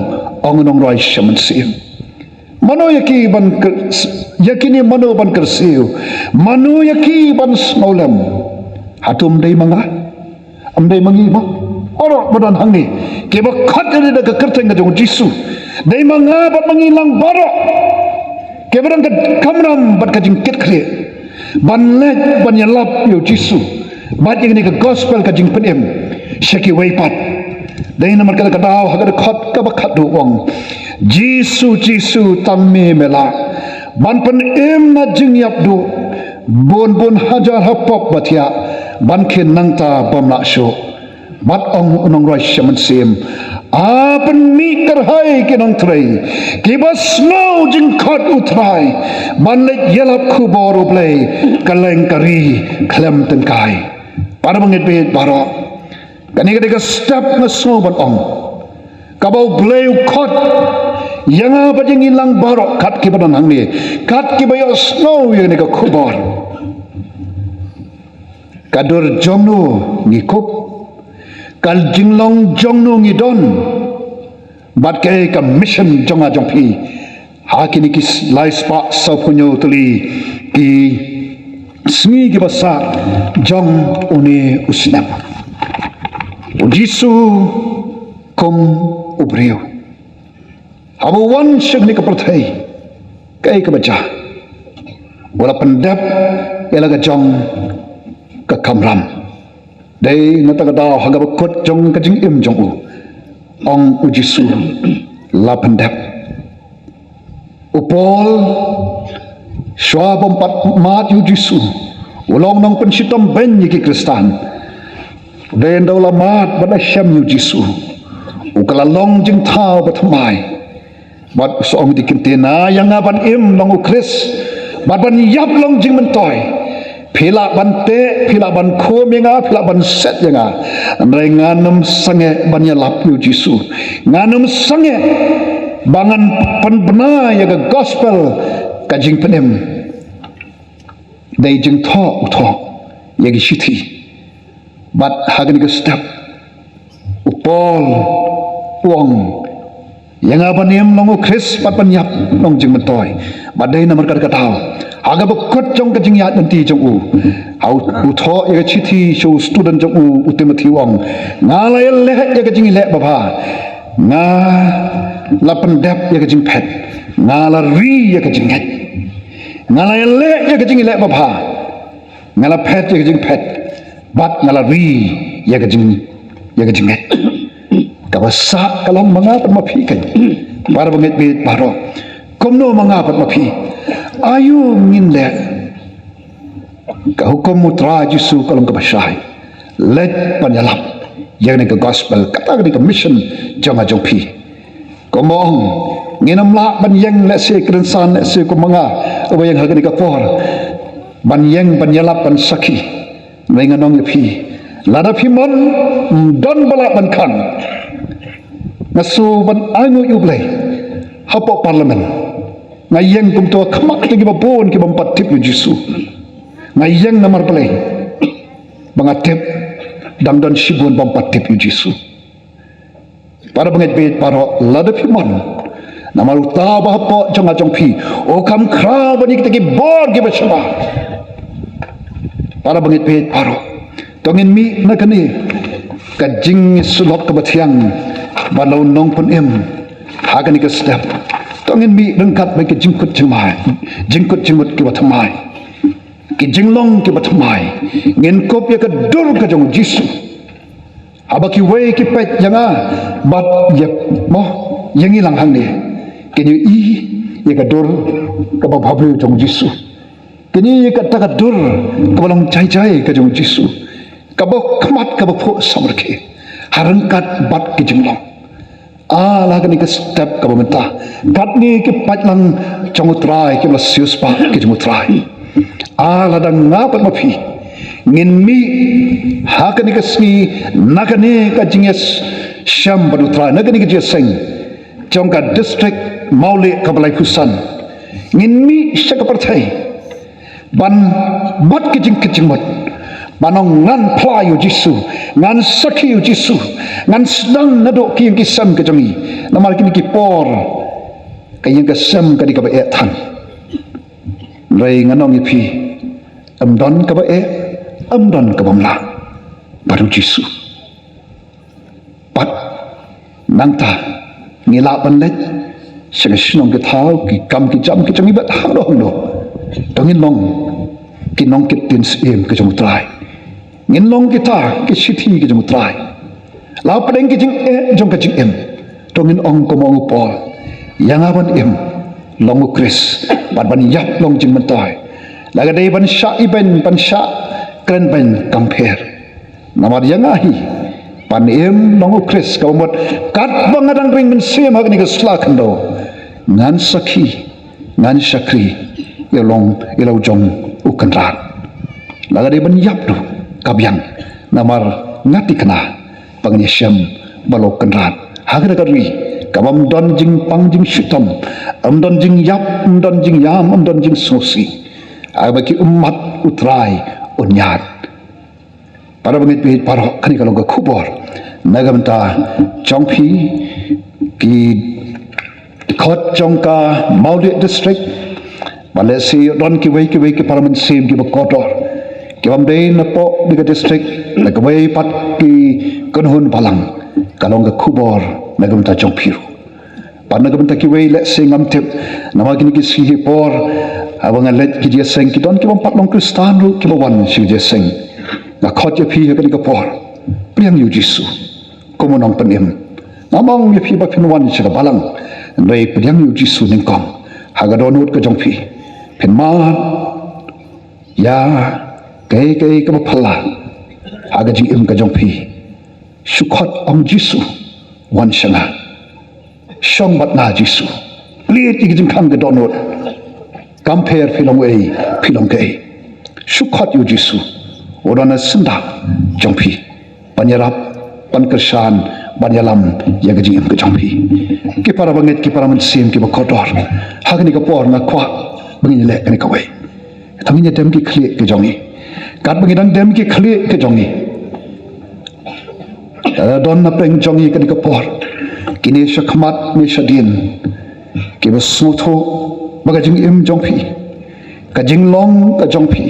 ongonong roy shaman sim mano yaki ban yakini mano ban kersiu mano yaki ban smaulam hatum dai manga amdai mangi ba oro badan hangi ke ba khat ni da kerteng ga jong jisu dai manga bat mangilang baro ke barang ka kamram bat ka jing ket khre ban lek ban yalap yo jisu bat yang ni ka gospel ka jing penem shaki wai pat dai namar ka daw hagar khat ka ba khat do ong jisu tamme mela ban pen na jing yap do bon hajar hapop batia ban khin nangta bomla sho bat ong nong roi shaman sim apan mi karhai ke nong trai ki bas slow jing khat utrai ban le yelap khu boru play kaleng kari klem tengkai para bangit be baro kani ka step na so ban ong kabau bleu khat yanga bajing ilang baro kat ki badan hang ni kat ki bayo snow ye ni ka khu bor kadur jongnu ngikup kal jinglong jongnu ngidon bat ke ka mission jonga jongpi hakini ki lai spa sapunyo tuli ki sngi ki basa jong une usnam ujisu kom ubriu habu wan shagni ka perthai kai ka baca wala pendap elaga jong ka kamram dai nataga daw haga bakot jong ka jing jong u ong ujisu la pendap upol shwa bompat mat ujisu ulong nong pensitom ben ki kristan den daw la mat bada syam ujisu ukala long jing thau batmai bat song dikintina yang aban long ukris bat ban yap long jing mentoy phila ban te phila ban khom yenga phila ban set yenga andai nganam sange ban yalap yu jisu nganam sange bangan penbena ya ga gospel kajing penem dai jing tho ya gi shithi bat hagen ga step upol wong yang abanem longo kris pat panyap long jing mentoy badai namar ka taw aga bakot jong ka jing ya nanti jong u au u tho ya chithi show student jong u utimati wong ngalai le ya ka jing le baba nga la pendap ya kajing pet nga la ri ya kajing ngat nga la le ya kajing le ba pha nga la pet ya kajing pet bat nga la ri ya kajing ngat kabasa kalau mga pat mapi kan para banget bit paro komno mga pat mapi ayu ngin le ka hukum mutra jisu kalau kabasai let panyalam yang ni ke gospel kata ni ke mission jangan jopi komong nginam la ban yang le se krensan le se ko mga apa yang hagani ka por ban yang panyalap ban saki menganong pi lada pimon don bala ban kan nasu ban angu yublai hapo parlimen ngayeng kum to khamak tegi babon ki bampat tip jisu ngayeng namar play bangatip dangdon shibun bampat tip jisu para banget bit para lada pimon namar utaba hapo jonga jongpi o kam kra bani tegi bor ki basaba para banget bit para tongin mi nakani kajing sulok kabatiang balau nong pun hagani ke step tongin mi lengkap bagi jingkut jingmut ki batamai ki jinglong ki batamai ngin kop ya ke dur ka jong jisu abaki we ki pet janga bat ya mo yang ilang hang ni kini ya ke dur ka babhablu jong jisu kini ya ke ta dur ka balong cai ka jong jisu ka bo khamat ka bo samrke harangkat bat ki jinglong ala kani ke step ka bamenta kat ni ki patlang chongutrai ki lasius pa ki chongutrai ala dang ngapat mapi ngin mi hakani ke sni nakani ka jinges sham badutrai nakani ke jeseng chongka district maule ka balai kusan ngin mi shaka parthai ban mat ki jingmut banong ngan playu jisu ngan sakhi jisu ngan sedang nadok ki yang kisam ke jongi namal kini ki por kayang kesam ka di ka bae than rai nganong ipi amdon ka bae amdon ka bamla baru jisu pat nangta ngila panlet sengasinong ke thau ki kam ki jam ki jongi bat hang do dongin long ki nong ki tin sim ke jong trai ngin long kita ki sithi ki jong trai la padeng ki jing jong ka jing tongin ong ko mong pol yang aban long kris ban yap long jing mentai laga dei ban sha iben ban sha kren ben compare namar yang ahi pan long kris ka mot kat bangadang ring men sem hagni ka slak ndo ngan sakhi ngan shakri yelong yelo jong ukanrat laga dei ban yap do kabyang namar ngati kena pangnyam balok kenrat hagra kari kabam don jing pang jing shutam amdon jing yap amdon jing yam amdon jing sosi abaki umat utrai unyat para bangit pihit para kani kalau ga kubor nagamta chongpi ki khot chongka maudit district Malaysia don ki wei ki parliament sim ki bakotor ki bamdei na po di district na kawai pat ki kanhun balang kalong ka kubor nagamta chongpiru pan nagamta ki wei le singam tip nama kini ki sihi por abang let ki dia sing ki don ki bam pat long kristan ru ki bawan si dia sing na khot ya phi ka ni ka por priang yu jisu komonong penim namang ya phi ba pinwan si ka balang nei priang yu jisu ning kong hagadonut ka jongphi pinma ya kay ka phala aga jing ka jongphi sukhot om jisu wan shanga shong bat na jisu liet ki jing kham ga donot compare philong ei philong kai sukhot yu jisu odana senda jongphi panyarap pankersan banyalam ya ga jing ka jongphi ki para banget ki para mensim ki bakotor hagni ka por na kwa bangin le ka ni ka wei thanginya dem ki khli ke jongi kat bangidang dem ki khli ke jongi don na peng jongi ka ni ka por kini shakmat ni shadin ki basutho baga jing im jongphi ka jinglong ka jongphi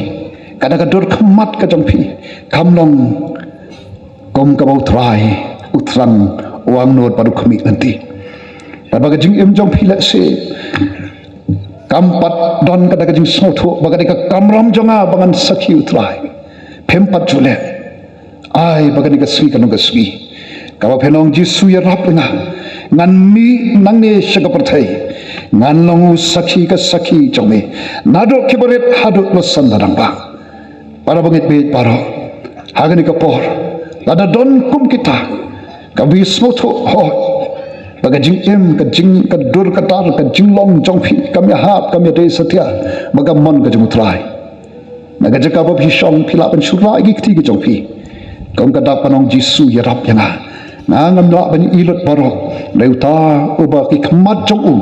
kada ka dur khamat ka jongphi kamlong kom ka bau trai utrang uang not baru kami nanti. Baga jing em jong pilek se kampat don kada jing soto baga deka kamram jonga bangan sakhi utrai pempat jule ai baga deka swi kanong swi kawa penong jisu ya rap nga ngan mi nang ne shaga perthai ngan longu sakhi ka sakhi jome nado kibaret hadut losan darang ba para bangit be paro hagani ka por lada don kum kita kabi soto ho baga jing em ka dur ka tar ka jing long jong phi kami hap kami de satya maga mon ka jung trai naga jaka ba phi shong phila ban shura gi kti gi jong phi kong ka da panong jisu ya rap yana ngam la ban ilot baro leuta uba ki khmat jong u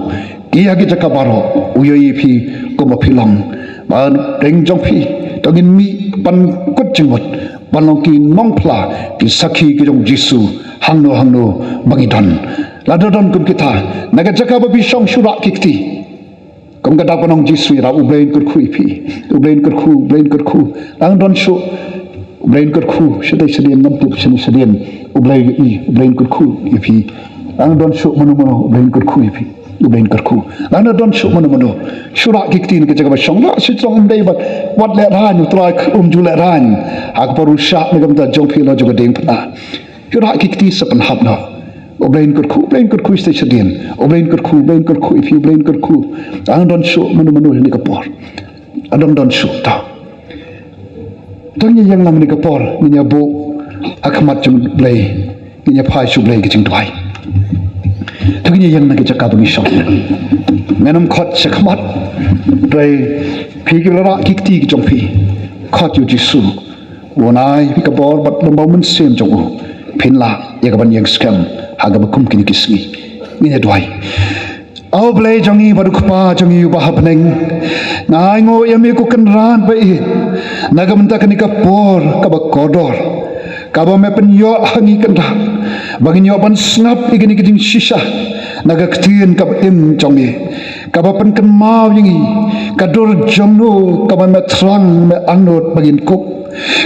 ki agi jaka baro uyoi phi ko ma philang ban teng jong phi tongin mi pan kut jingot panong ki nong phla ki sakhi ki jong jisu hangno bangi don ladodon kum kita naga jaka ba bi shong shura kikti kum ga da panong jisu ra ublein kur khu ipi ublein kur khu ang don shu ublein kur khu shadai shadien nam tip shani shadien ublein kur khu ipi ang don shu manu ublein kur khu ipi ublein kur khu ang don shu manu shura kikti ni jaka ba shong la shi chong dei ba wat le ran utrai ju le ran ak paru sha nagam da jong phi lo joga ding pa shura kikti sapan hapna oblain kurku iste chadien oblain kurku if you blain kurku ang don show manu ni kapor adong don show ta tong yang lang ni kapor ni bo akmat jung blai ni phai shu blai ki jing dwai tong yang na ki chaka bi shop menam khot chakmat blai phi ki ra kikti ki jong phi khot yu jisu wonai pi kapor bat lambau mun sem jong phin la yakaban yang scam haga bakum kini kismi ini doi au blai jongi baru khpa jongi bahap neng ngai ngo yami ku kenran bai nagam ta kani ka por ka ba kodor ka ba me pen yo hangi kenda bagi yo ban snap igini giding shisha naga ktien ka im jongi ka ba pen kan mau yingi ka dor jongno ka ba me trang me angnot bagin kok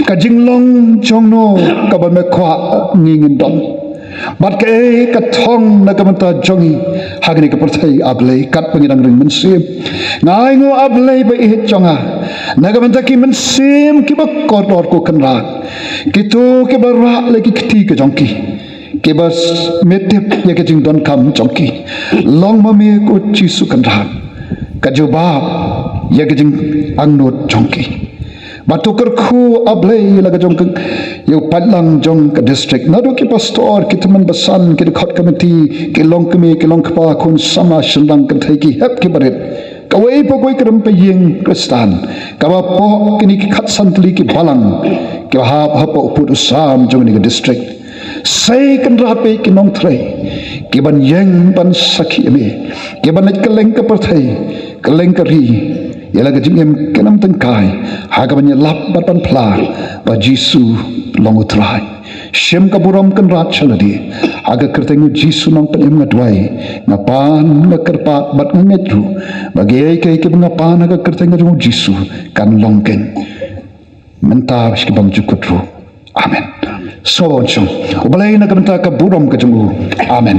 ka jinglong jongno ka ba me kwa ngingin don bat ke ka thong na ka manta jongi hagni ka perthai ablei kat pangirang ring mensim ngai ngo ablei ba i jonga na ka manta ki mensim ki ba kodor ko kanra kitu ke ba ra le ki kti ka jongki ke ba metep ya ke jing don kam jongki long ma me ko chisu kanra ka jobab ya ke jing angnot jongki batukar khu ablei laga jong yo padlang jong ka district nado ki pastor ki teman basan ki khot committee ki long pa kun sama shendang kan thai ki hep ki baret kawai po koi kram pe yeng kristan kawa po kini ki khat santli ki balang ki ha po put sam jong ni ka district sai kan ra pe ki nong thrai ki ban yeng ban sakhi me ki ban ka leng ka par thai ka leng ka ri yala ka jingem kenam tengkai haga banya lap ban pla ba jisu long utrai shem ka buram kan rat chaladi aga kertengu jisu nang penem ngadwai ngapan nakerpat bat ngetru bagi kai ke ngapan aga kertengu jisu kan longken menta ski bang jukutru amen so chong obalai na ka buram ka jungu amen